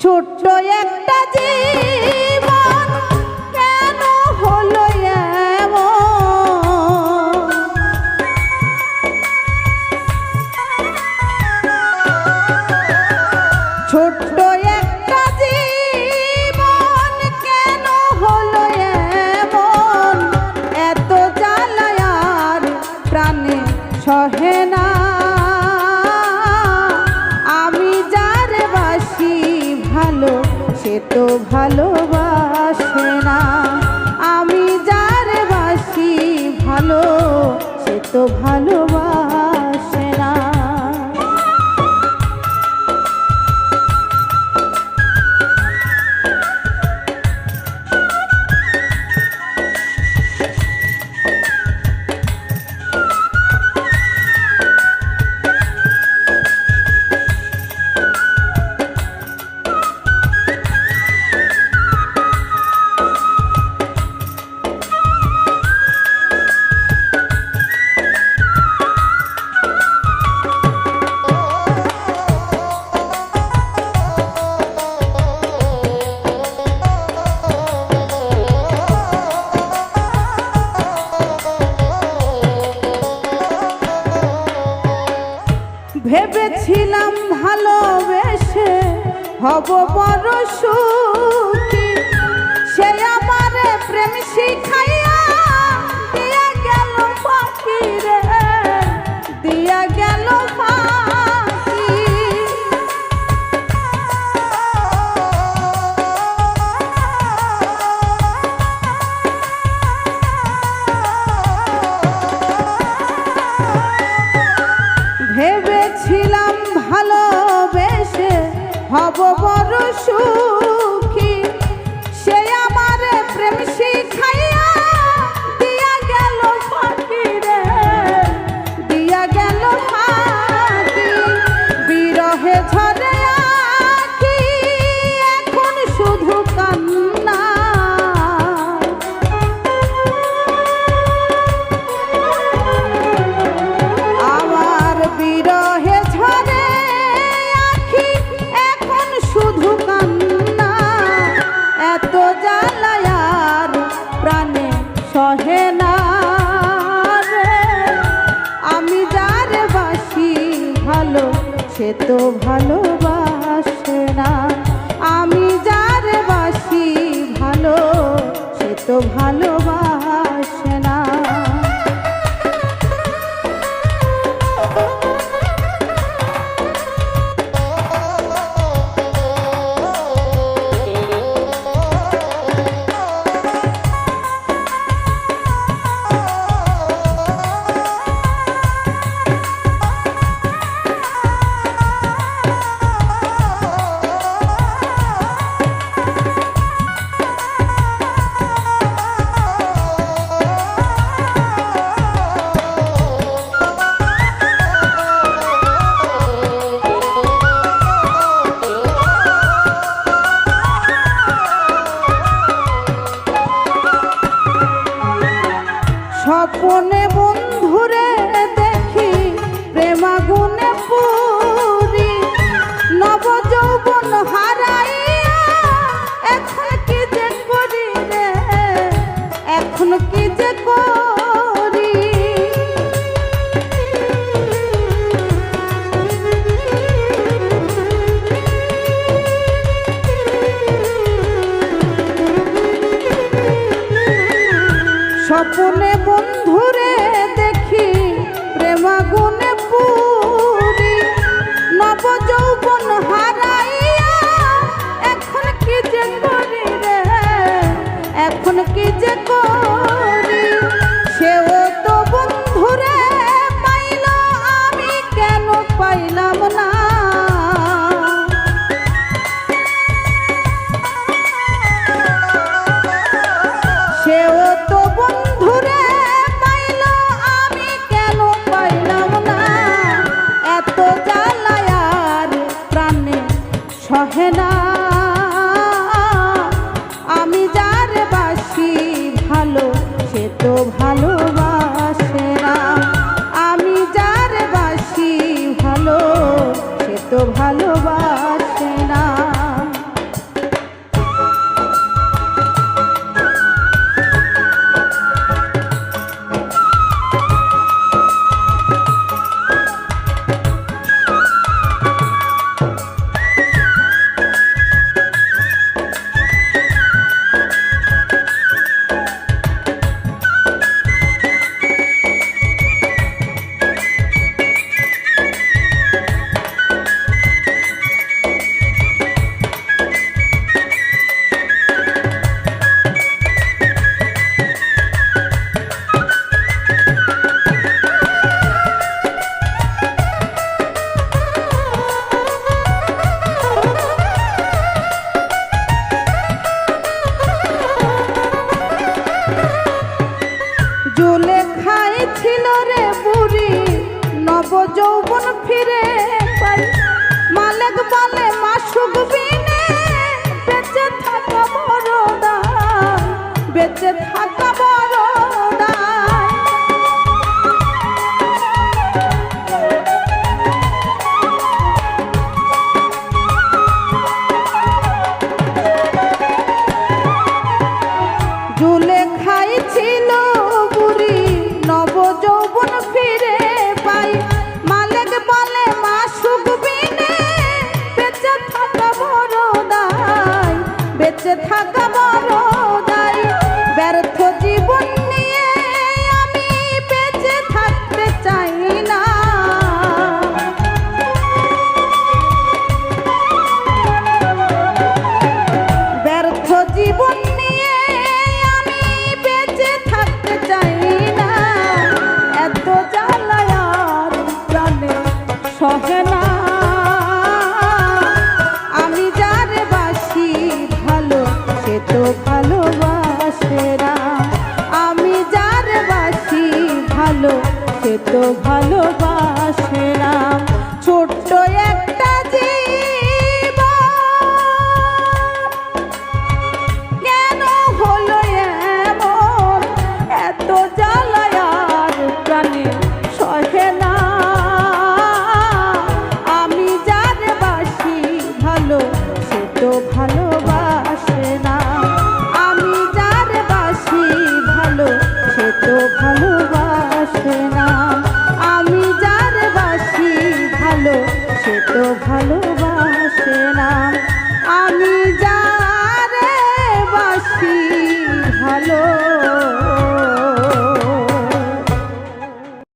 ছোট্ট একটা জীবন কেন হলো এমন, ছোট্ট একটা জীবন কেন হলো এমন, এত জ্বালায় আর প্রাণে সহে না। আমি যার বাসি ভালো সে তো ভালোবাসে না, আমি যার বাসি ভালো সে তো ভালোবাসে না। ভেবেছিলাম ভালোবেসে হব বড় সুখী, সে আমারে প্রেম শিখাইয়া দিয়া গেল ফাঁকি রে, দিয়া গেল ফাঁকি। ভেবেছিলাম ভালোবেসে হব বড় সুখী, সে আমারে প্রেম শিখাইয়া দিয়া গেল ফাঁকি রে, দিয়া গেল ফাঁকি। বিরহে ঝরে আঁখি এখন শুধু কান্না, আমার বিরহে ঝরে আঁখি এখন শুধু কান্না। এত জ্বালায় আর প্রাণে সহে না রে, আমি যার বাসি ভালো সে তো ভালোবাসে না, আমি যার বাসি ভালো সে তো ভালোবাসে না। স্বপনে বন্ধুরে দেখি প্রেমাগুনে পুরি, নব যৌবন হারাইয়া এখন কি যে করি রে, এখন কি যে করি। স্বপনে বন্ধুরে দেখি প্রেমাগুনে পুরি, নব যৌবন হারাইয়া এখন কি যে করি রে, এখন কি যে করি। সেও তো বন্ধুরে পাইল আমি কেন পাইলাম না, সেও তো বন্ধুরে পাইল আমি কেন পাইলাম না। এত জ্বালায় আর প্রাণে সহে না, আমি যার বাসি ভালো সে তো ভালোবাসে না, আমি যার বাসি ভালো সে তো ভালোবাসে না। বেঁচে থাকা বড় দায়, ব্যর্থ জীবন নিয়ে আমি বেঁচে থাকতে চাই না। ব্যর্থ জীবন নিয়ে আমি বেঁচে থাকতে চাই না। এত জ্বালায় আর প্রাণে সহে না। আমি যারে বাসি ভালো সে তো ভালোবাসে না। আমি যারে বাসি ভালো সে তো ভালোবাসে